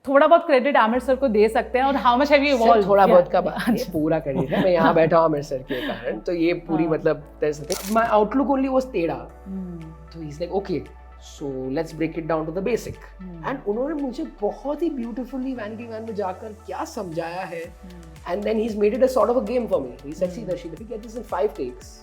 थोड़ा बहुत credit Aamir sir को दे सकते हैं और how much have you evolve? थोड़ा बहुत का बात ये पूरा क्रेडिट है, मैं यहाँ बैठा हूँ आमिर सर के कारण, तो ये पूरी मतलब माय आउटलुक ओनली वाज टेढ़ा, तो he is like okay so let's break it down to the basic, and उन्होंने मुझे बहुत ही ब्यूटीफुली वैनिटी वैन में जाकर क्या समझाया है, and then he is made it a sort of a game for me. He said see Darsheel, if you get this in 5 takes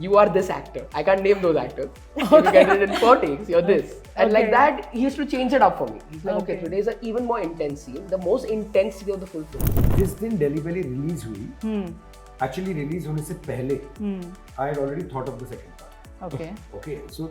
you are this actor. I can't name those actors. If you get it in 4 takes, you're this. And like that, he used to change it up for me. He's like, okay, today's an even more intense scene. The most intense scene of the full film. जिस दिन Delhi Belly release हुई, actually release होने से पहले, I had already thought of the second part. Okay. So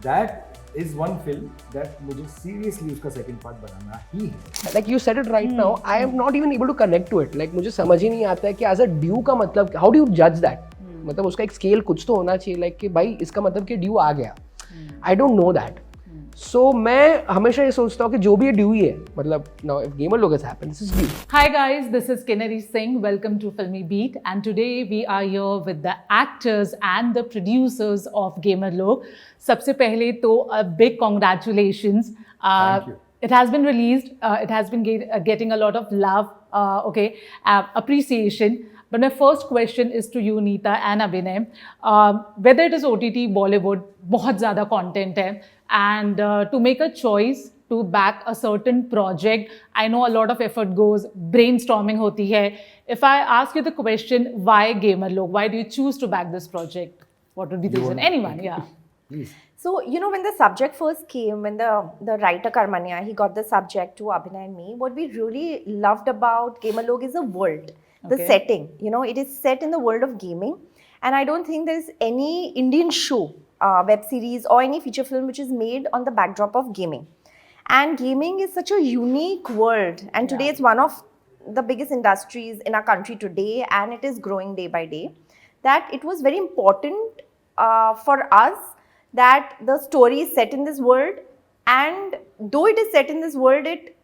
that is one film that मुझे seriously उसका second part बनाना ही है. Like you said it right now, I am not even able to connect to it. Like मुझे समझ ही नहीं आता है कि as a due का मतलब, how do you judge that? मतलब उसका एक स्केल कुछ तो होना चाहिए, लाइक कि भाई इसका मतलब कि ड्यू आ गया. I don't know that. So मैं हमेशा ये सोचता हूँ कि जो भी ये ड्यू ही है, मतलब now if gamer log has happened, this is due. Hi guys, this is Kinnari Singh. Welcome to Filmibeat, and today we are here with the actors and the producers of Gamerlog. सबसे पहले तो a big congratulations. Thank you. It has been released. It has been getting a lot of love. Appreciation. But my first question is to you, Neeta and Abhinay. Whether it is OTT, Bollywood, बहुत ज़्यादा content है, and to make a choice to back a certain project, I know a lot of effort goes, brainstorming होती है. If I ask you the question, why Gamerlog? Why do you choose to back this project? What would be the reason? Anyone, yeah. Please. So, you know, when the subject first came, when the writer Karmanya, he got the subject to Abhinay and me, what we really loved about Gamerlog is the world, the setting. You know, it is set in the world of gaming. And I don't think there's any Indian show, web series or any feature film which is made on the backdrop of gaming. And gaming is such a unique world. And today it's one of the biggest industries in our country today, and it is growing day by day, that it was very important for us that the story is set in this world, and though it is set in this world, it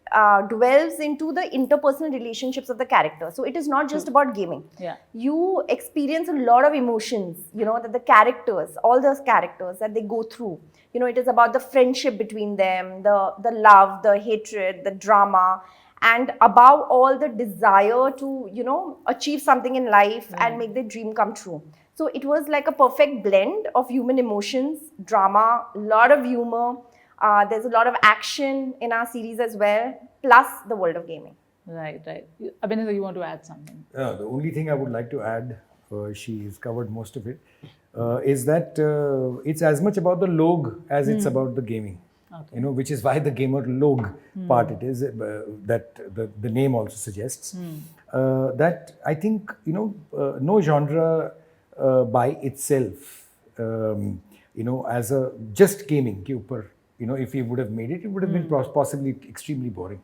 dwells into the interpersonal relationships of the character. So it is not just about gaming. Yeah. You experience a lot of emotions, you know, that the characters, all those characters that they go through. You know, it is about the friendship between them, the love, the hatred, the drama, and above all, the desire to, you know, achieve something in life and make their dream come true. So it was like a perfect blend of human emotions, drama, a lot of humor. There's a lot of action in our series as well, plus the world of gaming. Right. Abhinay, you want to add something? The only thing I would like to add, she's covered most of it, is that it's as much about the log as it's about the gaming. Okay. You know, which is why the gamer log part it is, that the name also suggests. That I think, you know, no genre by itself, you know, as a just gaming ke upar, you know, if we would have made it, it would have been possibly extremely boring.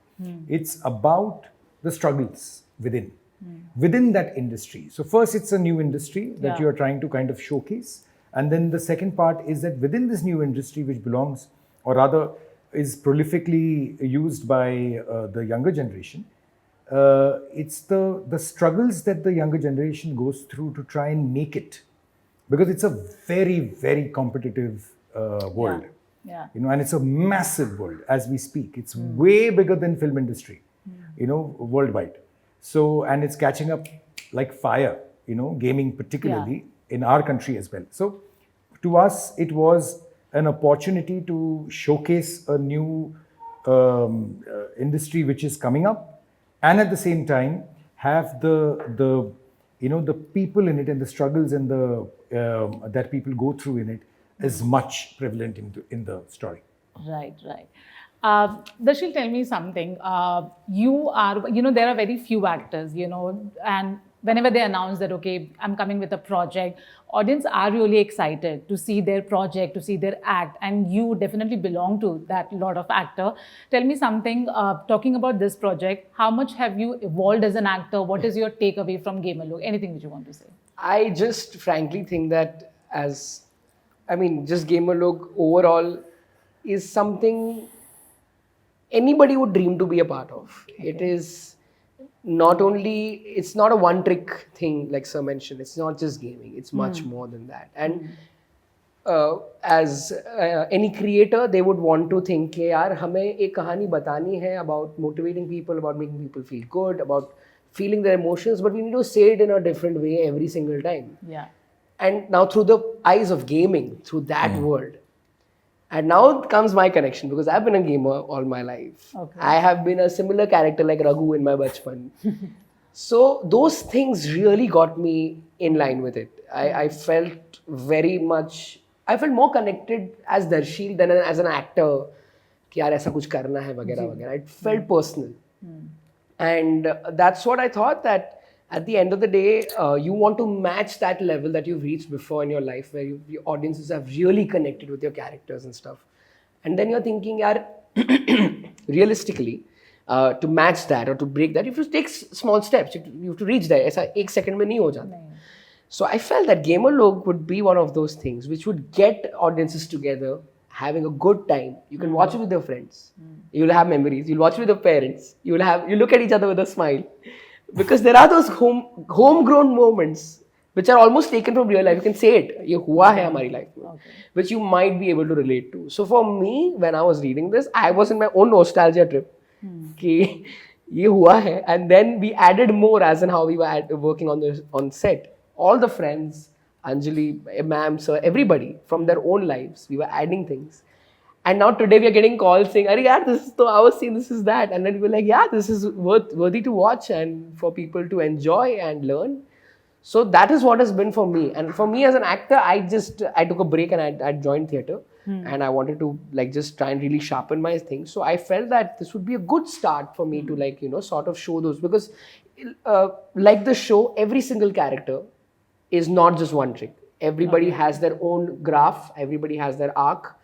It's about the struggles within that industry. So first, it's a new industry that you are trying to kind of showcase, and then the second part is that within this new industry, which belongs, or rather is prolifically used by the younger generation, it's the struggles that the younger generation goes through to try and make it, because it's a very, very competitive world. Yeah. You know, and it's a massive world as we speak. It's way bigger than film industry, you know, worldwide. So, and it's catching up like fire, you know, gaming particularly in our country as well. So to us, it was an opportunity to showcase a new industry which is coming up, and at the same time have the you know, the people in it and the struggles and the that people go through in it is much prevalent in the story. Right. Darsheel, tell me something. You are, you know, there are very few actors, you know, and whenever they announce that, okay, I'm coming with a project, audience are really excited to see their project, to see their act, and you definitely belong to that lot of actor. Tell me something, talking about this project, how much have you evolved as an actor? What is your takeaway from Gamerlog? Anything that you want to say? I just frankly think that just Gamerlog overall is something anybody would dream to be a part of. Okay. It is not only, it's not a one trick thing like Sir mentioned, it's not just gaming, it's much more than that. And as any creator, they would want to think कि यार हमें एक कहानी बतानी है about motivating people, about making people feel good, about feeling their emotions, but we need to say it in a different way every single time. Yeah. And now through the eyes of gaming, through that world. And now comes my connection because I've been a gamer all my life. Okay. I have been a similar character like Raghu in my bachpan. So those things really got me in line with it. I felt very much, I felt more connected as Darsheel than as an actor. कि यार ऐसा कुछ करना है वगैरह वगैरह. It felt personal. And that's what I thought, that at the end of the day, you want to match that level that you've reached before in your life, where your audiences have really connected with your characters and stuff. And then you're thinking, yaar, realistically, to match that or to break that, you have to take small steps. You have to reach there. ऐसा एक second में नहीं हो जाता. So I felt that Gamerlog would be one of those things which would get audiences together, having a good time. You can watch it with your friends. You'll have memories. You'll watch it with your parents. You look at each other with a smile. Because there are those homegrown moments which are almost taken from real life. You can say it. ये हुआ है हमारी life में, which you might be able to relate to. So for me, when I was reading this, I was in my own nostalgia trip. कि ये हुआ है. And then we added more as in how we were working on set. All the friends, Anjali, ma'am, sir, everybody from their own lives, we were adding things. And now today we are getting calls saying, "Arey yaar, this is to our scene, this is that." And then we were like, yeah, this is worthy to watch and for people to enjoy and learn. So that is what has been for me. And for me as an actor, I took a break and I joined theatre. And I wanted to just try and really sharpen my things. So I felt that this would be a good start for me to sort of show those. Because like the show, every single character is not just one trick. Everybody has their own graph. Everybody has their arc,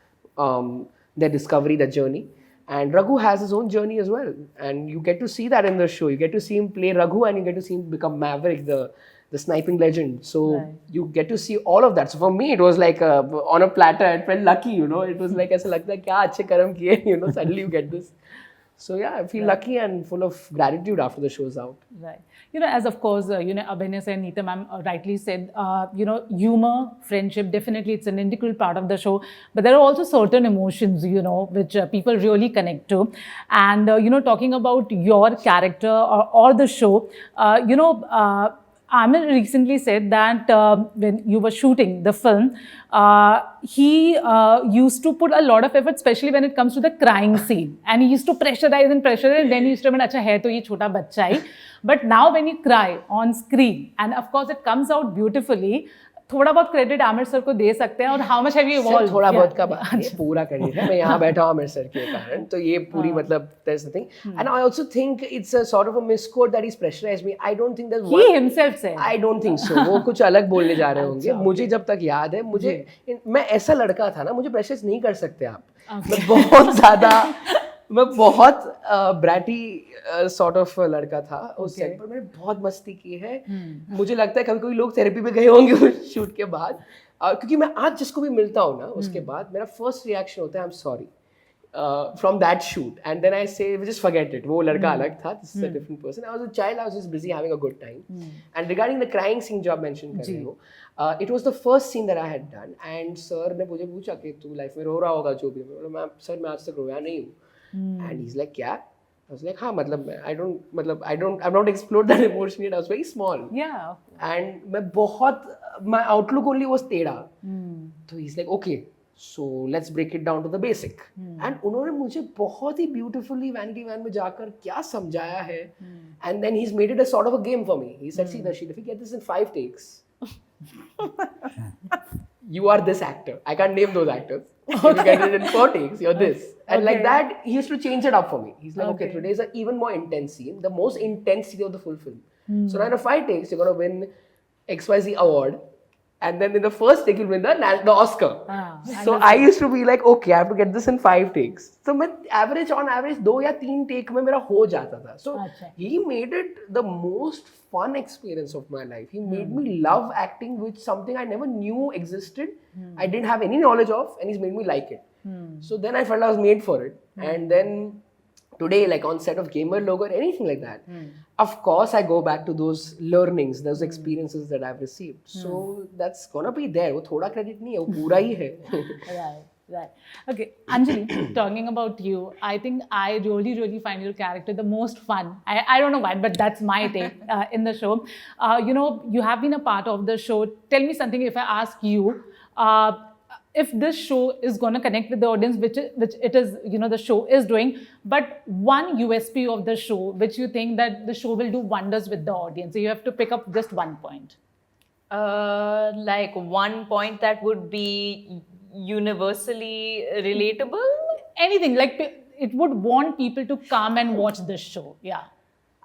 their discovery, their journey. And Raghu has his own journey as well. And you get to see that in the show. You get to see him play Raghu and you get to see him become Maverick, the sniping legend. So you get to see all of that. So for me, it was like on a platter. I felt lucky, It was like, ऐसा लगता है क्या अच्छे कर्म किए, suddenly you get this. So yeah, I feel lucky and full of gratitude after the show's out. Right. As of course, Abhinay and Neeta ma'am rightly said, humor, friendship, definitely it's an integral part of the show. But there are also certain emotions, which people really connect to. And, talking about your character or the show, Aamir recently said that when you were shooting the film, he used to put a lot of effort, especially when it comes to the crying scene. And he used to pressurize, and then he used to say, "Acha hai to ye chota bachcha hai." But now when you cry on screen, and of course it comes out beautifully, थोड़ा बहुत credit Aamir sir को दे सकते हैं. और how much have you evolved? थोड़ा बहुत का बात है, पूरा क्रेडिट है. मैं यहाँ बैठा हूँ आमिर सर के कारण, तो ये पूरी there's the thing. And I also think it's a sort of a misquote that he's pressurized me. I don't think there's he himself said. I don't think so. वो कुछ अलग बोलने जा रहे होंगे. मुझे जब तक याद है, मैं ऐसा लड़का था ना, मुझे प्रेशराइज नहीं कर सकते आप. मैं बहुत ब्रैटी सॉर्ट ऑफ लड़का था उस सेट पर. मैंने बहुत मस्ती की है. मुझे लगता है कभी कोई लोग थेरेपी में गए होंगे उस शूट के बाद, क्योंकि मैं आज जिसको भी मिलता हूँ ना, उसके बाद मेरा फर्स्ट रिएक्शन होता है, I am sorry from that shoot, and then I say just forget it, वो लड़का अलग था, this is a different person. I was a child, I was just busy having a good time. And regarding the crying scene जो आप mention कर रहे हो, it was the first scene that I had done, and sir ने मुझे पूछा कि तू लाइफ में रो रहा होगा जो भी. मैं सर मैं आज तक रोया नहीं हूँ. And he's like, क्या? I was like, हाँ, I've not explored that emotion yet. I was very small. Yeah. And my outlook only was टेढ़ा. So he's like, okay, so let's break it down to the basic. And उन्होंने मुझे बहुत ही beautifully Vanity Van में जाकर क्या समझाया है. And then he's made it a sort of a game for me. He said, see Darsheel, if you get this in 5 takes, you are this actor. I can't name those actors. If you get it in 4 takes, you're this. And like that, he used to change it up for me. He's like, okay, today's an even more intense scene, the most intense scene of the full film. So now in 5 takes, you're going to win XYZ award. And then in the first take, you'll win the Oscar. So I used to be like, okay, I have to get this in 5 takes. So on average, 2 या 3 take में मेरा हो जाता था. So he made it the most fun experience of my life. He made me love acting, which something I never knew existed. I didn't have any knowledge of, and he's made me like it. So then I felt I was made for it. And then today, like on set of Gamerlog or anything like that, of course I go back to those learnings, those experiences that I've received. So that's gonna be there. वो थोड़ा credit नहीं है, वो पूरा ही है. Right. Okay, Anjali, talking about you, I think I really find your character the most fun. I don't know why, but that's my take in the show. You know, you have been a part of the show. Tell me something if I ask you, if this show is going to connect with the audience, which it is, you know, the show is doing, but one USP of the show, which you think that the show will do wonders with the audience. So you have to pick up just one point. Like one point that would be universally relatable? Anything, like it would want people to come and watch this show. Yeah.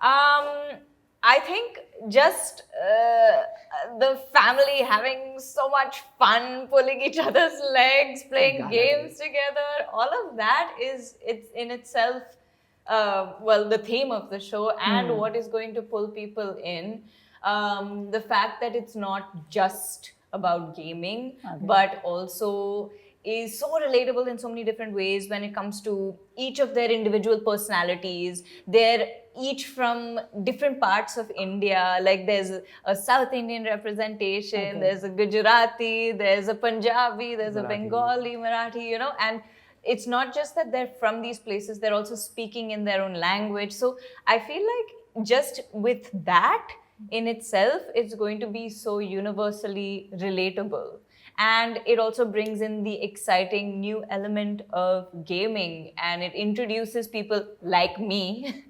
I think just the family having so much fun, pulling each other's legs, playing games together, all of that it's in itself, well, the theme of the show and what is going to pull people in. The fact that it's not just about gaming, but also is so relatable in so many different ways when it comes to each of their individual personalities. They're each from different parts of India. Like there's a South Indian representation, there's a Gujarati, there's a Punjabi, there's a Bengali, Marathi, you know, and it's not just that they're from these places, they're also speaking in their own language. So I feel like just with that in itself, it's going to be so universally relatable. And it also brings in the exciting new element of gaming, and it introduces people like me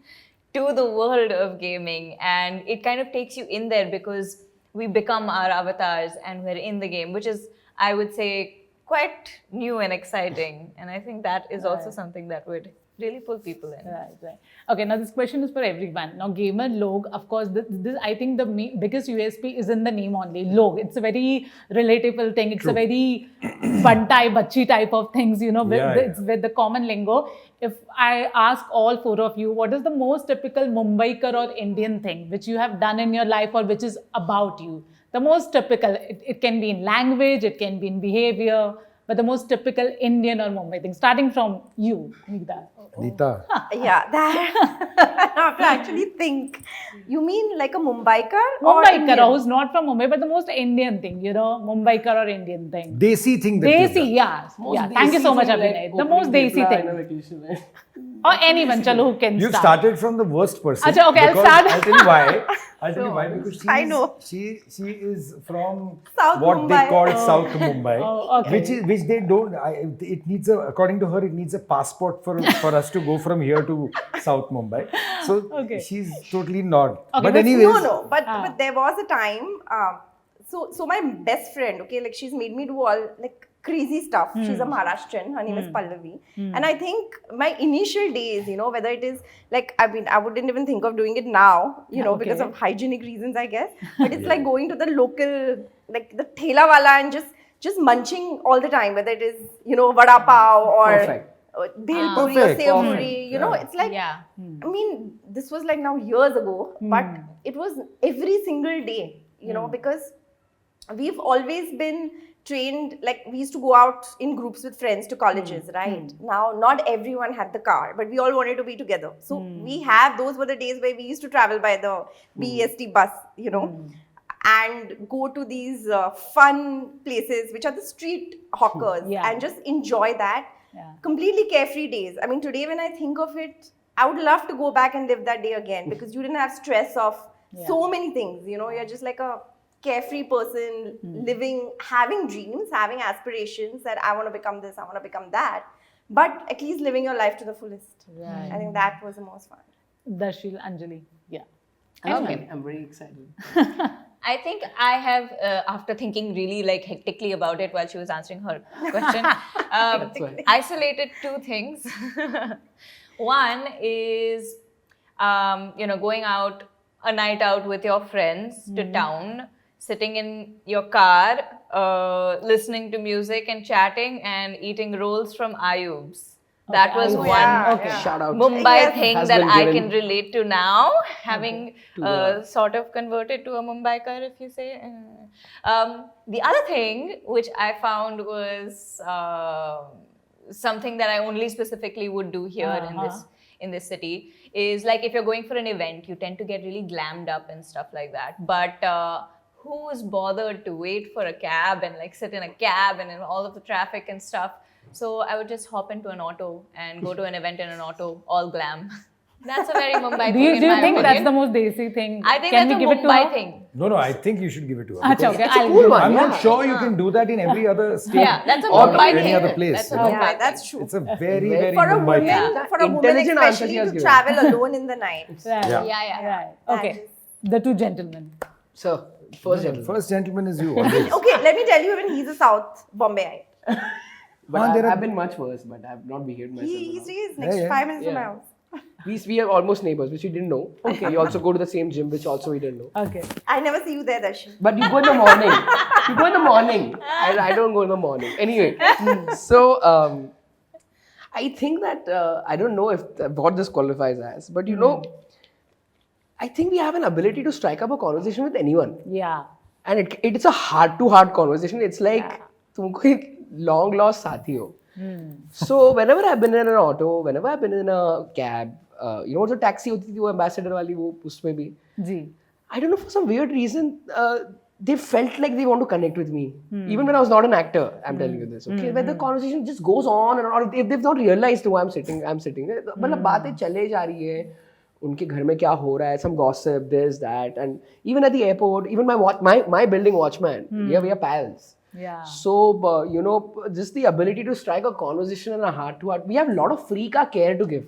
to the world of gaming, and it kind of takes you in there because we become our avatars and we're in the game, which is, I would say, quite new and exciting. And I think that is also something that would really pull people in. Right. Okay, now this question is for everyone. Now, Gamerlog, of course, this I think the biggest USP is in the name only. Log. It's a very relatable thing. It's a very bantai, bachi type of things, you know, it's with the common lingo. If I ask all four of you, what is the most typical Mumbaikar or Indian thing which you have done in your life or which is about you? The most typical, it can be in language, it can be in behavior, but the most typical Indian or Mumbai thing, starting from you, Nida. Nita. Yeah, that I have to actually think. You mean like a Mumbaikar? Mumbaikar, who's not from Mumbai, but the most Indian thing, you know, Mumbaikar or Indian thing. Desi thing that you've done. Desi, yeah. Thank you so much, Abhinay. The most Desi thing. Or anyone, chalo, who can You've start. started from the worst person. Achha, okay, I'll because start. I'll tell you why. I'll tell you why, because I know. she is from South what Mumbai. they call South Mumbai, okay. which they don't. It needs a, according to her, it needs a passport for us to go from here to South Mumbai. So she's totally not. Okay, but but anyways, but there was a time. So my best friend, okay, like she's made me do all like crazy stuff. She's a Maharashtrian. Her name is Pallavi. And I think my initial days, you know, whether it is like, I mean, I wouldn't even think of doing it now, you know, because of hygienic reasons, I guess. But it's like going to the local, like the thela wala and just munching all the time, whether it is, you know, vada pav or bhel puri or sev puri, you know, it's like, I mean, this was like now years ago, but it was every single day, you know, because we've always been trained, like we used to go out in groups with friends to colleges, right? Now, not everyone had the car, but we all wanted to be together. So those were the days where we used to travel by the BEST bus, you know, and go to these fun places, which are the street hawkers, and just enjoy that. Completely carefree days. I mean, today when I think of it, I would love to go back and live that day again because you didn't have stress of so many things, you know, you're just like a carefree person living, having dreams, having aspirations that I want to become this, I want to become that, but at least living your life to the fullest. I think that was the most fun. Darsheel, Anjali, I'm very excited. I think I have, after thinking really like hectically about it while she was answering her question, isolated two things. One is, you know, going out, a night out with your friends to town, sitting in your car, listening to music and chatting and eating rolls from Ayub's. That was one Shout out. Mumbai thing Has that been I given can relate to now, having sort of converted to a Mumbaikar, if you say. The other thing, which I found was something that I only specifically would do here in this city is like if you're going for an event, you tend to get really glammed up and stuff like that. But who's bothered to wait for a cab and like sit in a cab and in all of the traffic and stuff? So I would just hop into an auto and go to an event in an auto, all glam. That's a very Mumbai Do thing. you in my think that's opinion. the most desi thing? I think Can that's we a give it to Mumbai her? thing. No, I think you should give it to her. Achha, because okay, It's a I'll cool give one. I'm Yeah. not sure you can do that in every other state Yeah, that's a or Mumbai any thing. other place. That's a you know? Mumbai Yeah, thing. that's true. It's a very, very For a Mumbai woman, thing. for a woman Intelligent answer she especially has to given. travel alone in the night. Right. Yeah. Yeah. Right. That Okay. is- The two gentlemen. Sir, first gentleman. First gentleman is you always. Okay, let me tell you, even he's a South Bombayite. But there are- I've been much worse, but I've not behaved myself. He enough. stays next yeah. 5 minutes from my Yeah. house. We are almost neighbors, which we didn't know. Okay. We also go to the same gym, which also we didn't know. Okay. I never see you there, Darsheel. But you go in the morning. You go in the morning. I don't go in the morning. Anyway, so I think that I don't know if what this qualifies as, but you know, I think we have an ability to strike up a conversation with anyone, Yeah. and it's a heart-to-heart conversation. It's like तुमको एक long lost साथी हो. So whenever I've been in an auto, whenever I've been in a cab, you know, जो taxi होती थी वो ambassador वाली वो उसमें भी. Ji. I don't know, for some weird reason, they felt like they want to connect with me. Even when I was not an actor, I'm telling you this. Okay, when the conversation just goes on and on, if they've not realized who I'm sitting. मतलब बातें चले जा रही है, उनके घर में क्या हो रहा है, some gossip, this, that, and even at the airport, even my building watchman, we are pals. Yeah. So you know, just the ability to strike a conversation and a heart to heart, we have a lot of free ka care to give.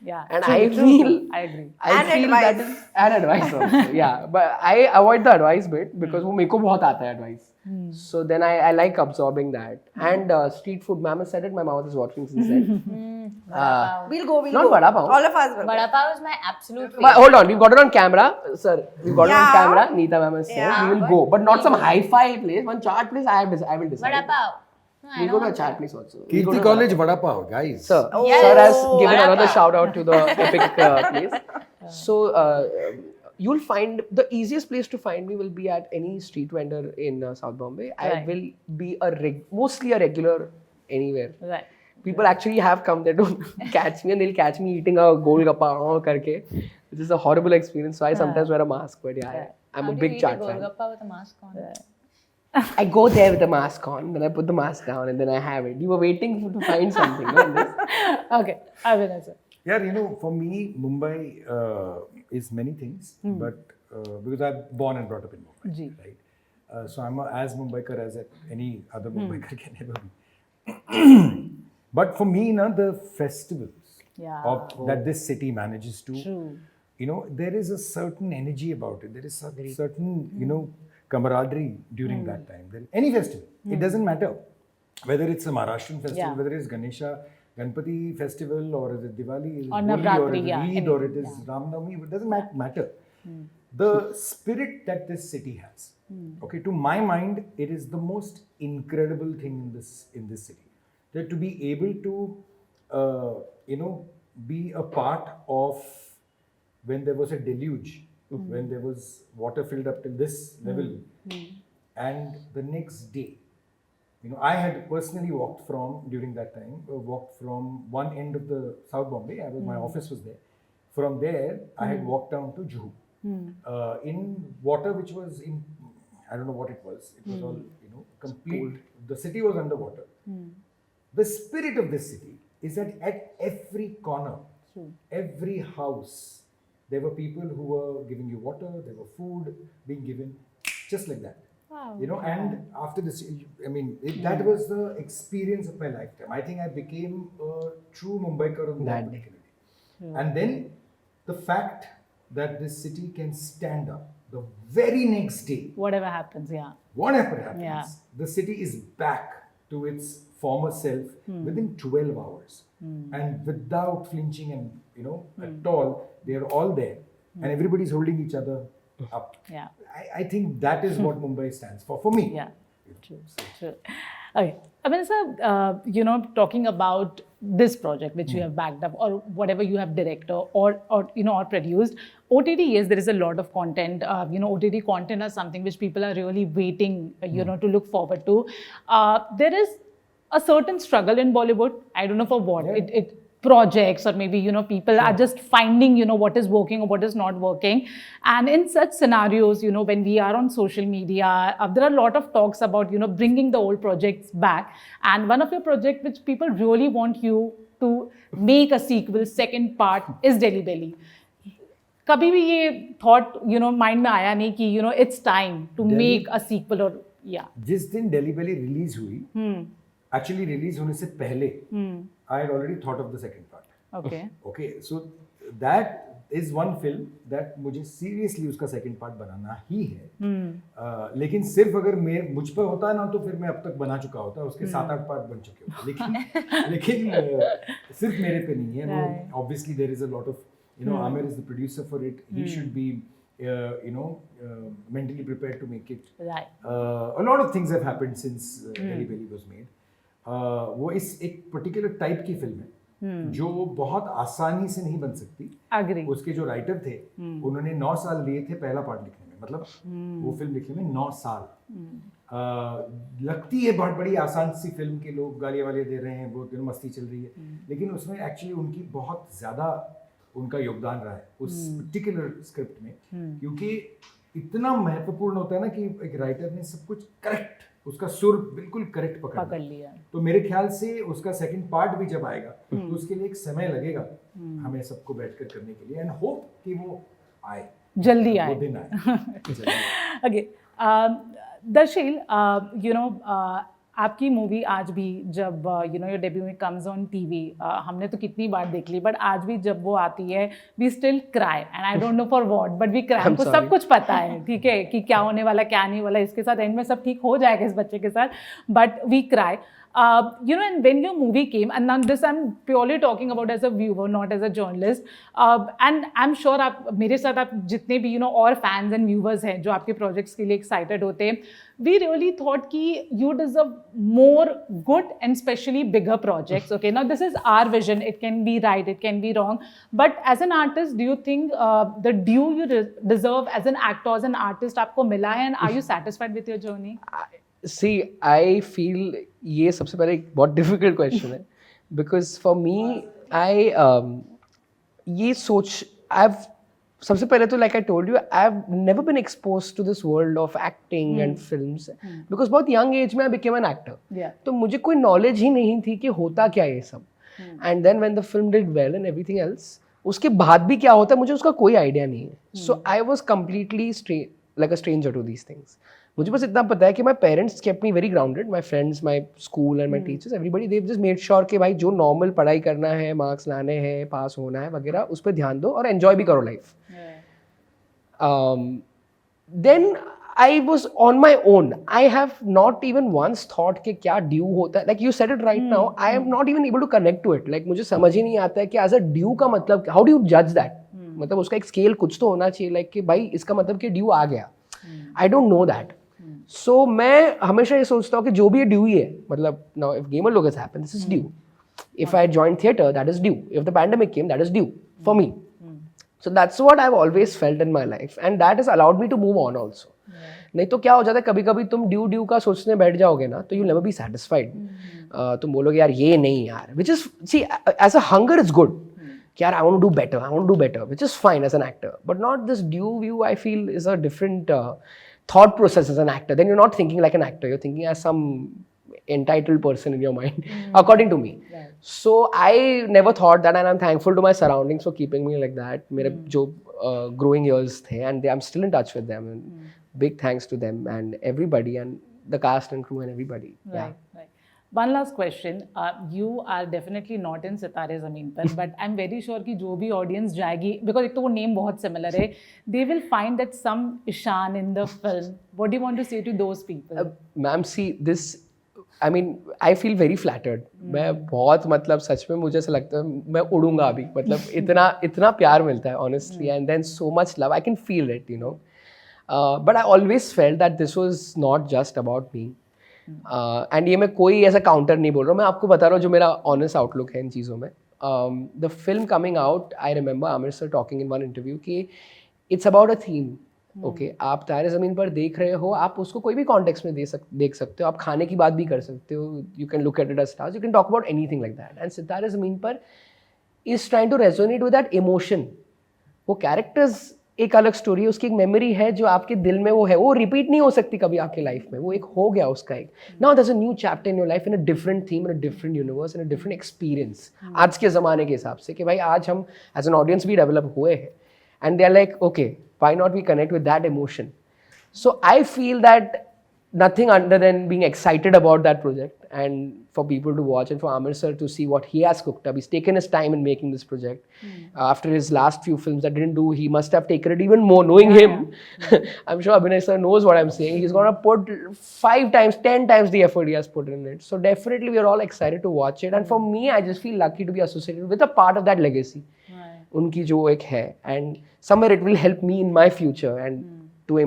Yeah. And True, I true. feel I agree. I And feel advice. that is and advice also. Yeah, but I avoid the advice bit because वो मेरे को बहुत आता है advice. So then I like absorbing that. And street food, ma'am has said it. My mouth is watering since then. We'll go. Not vada pav. All of us will. Vada pav is my absolute But favorite. hold on, we've got it on camera, sir. We've got it on Yeah. camera. Neeta ma'am has said Yeah. we will go, but not some hi-fi place. One chaat place. I will decide. Vada pav. No, I We'll don't go to a want chat that. place also. We'll go Kirti to College Vada Pav, guys. Sir, Yes. sir has given Vada another pav. shout out to the epic place. So you'll find the easiest place to find me will be at any street vendor in South Bombay. I Right. will be mostly a regular anywhere. Right. People actually have come there to catch me and they'll catch me eating a golgappa karke, which is a horrible experience. So I sometimes wear a mask, but yeah, I'm How a do big you eat chaat a fan. golgappa with a mask on? I go there with the mask on, then I put the mask down and then I have it. You were waiting to find something, no? in this? Okay. Abhinay sir. Yeah, you know, for me, Mumbai is many things, but because I'm born and brought up in Mumbai, Ji. right? So I'm as Mumbaikar as any other Mumbaikar can ever be. But for me, the festivals Yeah. that this city manages to, True. you know, there is a certain energy about it. There is a certain, you know, camaraderie during that time. Any festival, it doesn't matter whether it's a Maharashtrian festival, Yeah. whether it's Ganesha, Ganpati festival, or is it Diwali, is Or Holi, or Navratri, is it yeah, Eid, any- or it is Ram Navami, it doesn't matter. The spirit that this city has, okay, to my mind, it is the most incredible thing in this city. That to be able to, you know, be a part of when there was a deluge, when there was water filled up till this level, and the next day, you know, I had personally walked from during that time, walked from one end of the South Bombay. My office was there. From there, I had walked down to Juhu in water which was in, I don't know what it was. It was all, you know, complete. The city was underwater. The spirit of this city is that at every corner, every house, there were people who were giving you water, there were food being given, just like that. Wow. You know, and after this, I mean, that was the experience of my lifetime. I think I became a true Mumbaikar on that particular day. And then the fact that this city can stand up the very next day, Whatever happens, yeah. whatever happens, Yeah. the city is back to its former self within 12 hours. And without flinching and, you know, at all, they're all there. And everybody's holding each other up. Yeah. I think that is what Mumbai stands for me. Yeah. True. True. Okay. I mean, sir, you know, talking about this project which you have backed up or whatever you have directed or you know, or produced, OTT, yes, there is a lot of content. You know, OTT content is something which people are really waiting, you know, to look forward to. There is a certain struggle in Bollywood. I don't know for what. Yeah. projects, or maybe people are just finding what is working or what is not working. And in such scenarios, when we are on social media, there are a lot of talks about bringing the old projects back. And one of your projects which people really want you to make a sequel, second part, is Delhi Belly. कभी भी ये thought mind में आया नहीं कि it's time to make a sequel? और जिस दिन डेली बेली रिलीज हुई, एक्चुअली रिलीज होने से पहले I had already thought of the second part. Okay, so that is one film that मुझे सीरियसली उसका सेकंड पार्ट बनाना ही है. लेकिन सिर्फ अगर मुझ पर होता ना तो फिर मैं अब तक बना चुका होता, उसके 7-8 पार्ट बन चुके होते. लेकिन सिर्फ मेरे पे नहीं है वो. Obviously there is a lot of Aamir is the producer for it. He should be mentally prepared to make it. Right. A lot of things have happened since Delhi Belly was made. वो इस एक particular type की film है जो बहुत आसानी से नहीं बन सकती. Agree. उसके जो राइटर थे उन्होंने 9 साल लिए थे पहला पार्ट लिखने में. मतलब वो फिल्म लिखने में 9 साल. लगती है बहुत बड़ी आसान सी फिल्म के लोग गालियाँ वालियाँ दे रहे हैं, बहुत मस्ती चल रही है, लेकिन उसमें एक्चुअली उनकी बहुत ज़्यादा उनका योगदान रहा है उस पर्टिकुलर स्क्रिप्ट में. क्योंकि इतना महत्वपूर्ण होता है ना कि एक राइटर ने सब कुछ करेक्ट, उसका सुर बिल्कुल करेक्ट पकड़ लिया. तो मेरे ख्याल से उसका सेकंड पार्ट भी जब आएगा तो उसके लिए एक समय लगेगा हमें सबको बैठकर करने के लिए. एंड होप कि वो आए, जल्दी आए, वो दिन आए. ओके, दर्शील, आपकी मूवी आज भी जब योर डेब्यू में कम्स ऑन टीवी, हमने तो कितनी बार देख ली, बट आज भी जब वो आती है we still cry. And I don't know for what, but we cry. हमको सब कुछ पता है, ठीक है, कि क्या होने वाला क्या नहीं वाला, इसके साथ एंड में सब ठीक हो जाएगा इस बच्चे के साथ, but we cry. And when your movie came, and now this I'm purely talking about as a viewer, not as a journalist, and I'm sure आप मेरे साथ आप जितने भी और fans and viewers हैं जो आपके projects के लिए excited होते हैं, we really thought कि you deserve more good and especially bigger projects. Okay, now this is our vision. It can be right, it can be wrong, but as an artist, do you think the due you deserve as an actor, as an artist, आपको मिला है, and are you satisfied with your journey? See, I feel ये सबसे पहले एक बहुत difficult question है, because for me, ये सोच, सबसे पहले तो like I told you, I've never been exposed to this world of acting and films, because बहुत young age में I became an actor. तो मुझे कोई knowledge ही नहीं थी कि होता क्या ये सब. And then when the film did well and everything else, उसके बाद भी क्या होता है मुझे उसका कोई idea नहीं है. So I was completely like a stranger to these things. मुझे बस इतना पता है कि my parents kept me very grounded, my friends, my school and my teachers, everybody, they just made sure कि भाई जो normal पढ़ाई करना है, marks लाने हैं, पास होना है वगैरह, उस पर ध्यान दो और enjoy भी करो life. Then I was on my own. I have not even once thought कि क्या due होता है. Like you said it right now, I am not even able to connect to it. Like मुझे समझ ही नहीं आता है कि as a due का मतलब, how do you judge that? मतलब उसका एक scale कुछ तो होना चाहिए, like कि भाई इसका मतलब कि due आ गया. I don't know that. So मैं हमेशा ये सोचता हूँ कि जो भी ये ड्यू ही है, मतलब now if Gamerlog has happened, this is due. If I joined theatre, that is due. If the pandemic came, that is due for me. So that's what I've always felt in my life, and that has allowed me to move on also. नहीं तो क्या हो जाता है, कभी कभी तुम due का सोचने बैठ जाओगे ना तो you'll never be satisfied. तुम बोलोगे यार ये नहीं यार, which is, see, as a hunger is good. कि यार I want to do better, I want to do better, which is fine as an actor, but not this due view. I feel is a different thought process as an actor. Then you're not thinking like an actor, you're thinking as some entitled person in your mind, according to me. So I never thought that, and I'm thankful to my surroundings for keeping me like that. मेरे जो growing years थे, and I'm still in touch with them, and big thanks to them and everybody and the cast and crew and everybody. Right. One last question. You are definitely not in सितारे ज़मीन पर, but I'm very sure कि जो भी audience जाएगी, because एक तो वो name बहुत similar है, they will find that some Ishan in the film. What do you want to say to those people? Ma'am, see this. I mean, I feel very flattered. मैं बहुत, मतलब सच में मुझे ऐसा लगता है मैं उड़ूंगा अभी, मतलब इतना प्यार मिलता है honestly, and then so much love. I can feel it, you know. But I always felt that this was not just about me. And ये मैं कोई ऐसा काउंटर नहीं बोल रहा हूँ, मैं आपको बता रहा हूँ जो मेरा ऑनेस्ट आउटलुक है इन चीज़ों में. The film coming out, I remember Aamir sir talking in one interview कि it's about a theme. Okay, आप तारे ज़मीन पर देख रहे हो, आप उसको कोई भी कॉन्टेक्स्ट में देख सकते हो, आप खाने की बात भी कर सकते हो, you can look at it as stars, you can talk about anything like that. And Sitare Zameen पर is trying to resonate with that emotion. वो characters एक अलग story है, उसकी एक memory है जो आपके दिल में वो है, वो repeat नहीं हो सकती कभी आपके life में, वो एक हो गया उसका एक. Now there's a new chapter in your life in a different theme, in a different universe, in a different experience. आज के ज़माने के हिसाब से कि भाई आज हम as an audience भी develop हुए हैं, and they're like, okay, why not we connect with that emotion? So I feel that nothing other than being excited about that project and for people to watch and for Aamir sir to see what he has cooked up. He's taken his time in making this project. After his last few films that didn't do, he must have taken it even more. Knowing him, I'm sure Abhinay sir knows what I'm saying. He's gonna put 5 times, 10 times the effort he has put in it. So definitely we are all excited to watch it. And for me, I just feel lucky to be associated with a part of that legacy. उनकी जो एक है, and somewhere it will help me in my future and to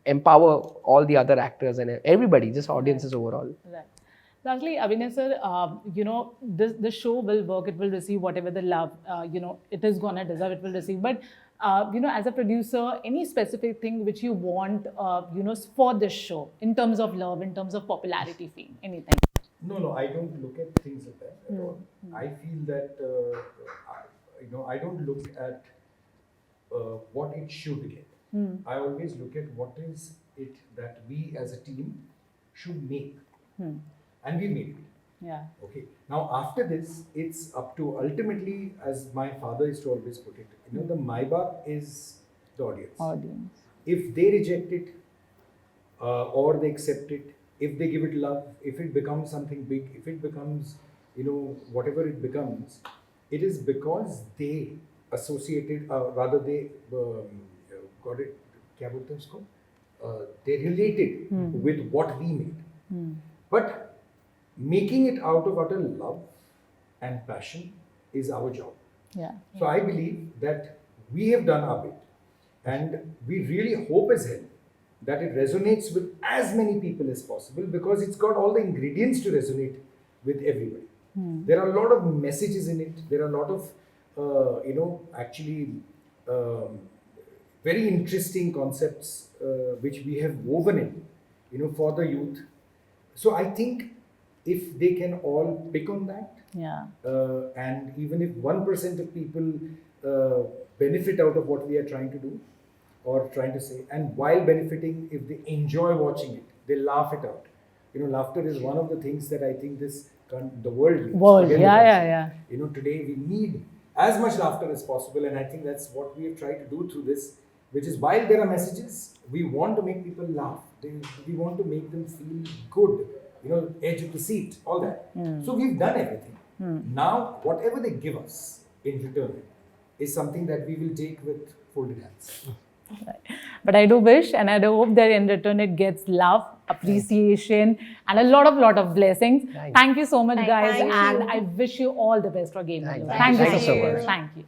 empower all the other actors and everybody, just audiences overall. Right. Lastly, Abhinay sir, this show will work. It will receive whatever the love it is gonna deserve. It will receive. But as a producer, any specific thing which you want for this show in terms of love, in terms of popularity, fame, anything? No, I don't look at things like that at all. I feel that I don't look at what it should get. I always look at what is it that we as a team should make, and we made it. Yeah. Okay. Now after this, it's up to ultimately, as my father used to always put it, the Maibap is the audience. If they reject it, or they accept it, if they give it love, if it becomes something big, if it becomes, whatever it becomes, it is because they associated, rather they got it, क्या बोलते हैं उसको? They related with what we made. But making it out of utter love and passion is our job. Yeah. So I believe that we have done our bit, and we really hope as hell that it resonates with as many people as possible, because it's got all the ingredients to resonate with everybody. There are a lot of messages in it. There are a lot of, actually, very interesting concepts which we have woven in, for the youth. So I think if they can all pick on that, and even if 1% of people benefit out of what we are trying to do or trying to say, and while benefiting, if they enjoy watching it, they laugh it out. Laughter is one of the things that I think the world needs. Yeah. Today we need as much laughter as possible, and I think that's what we have tried to do through this, which is, while there are messages, we want to make people laugh. We want to make them feel good, edge of the seat, all that. So we've done everything. Now, whatever they give us in return is something that we will take with folded hands. Right. But I do wish, and I do hope that in return it gets love, appreciation, and a lot of blessings. Thank you so much, guys, Thank and you. I wish you all the best for Gamerlog. Thank you. Thank you Thank you so so much. much. Thank you.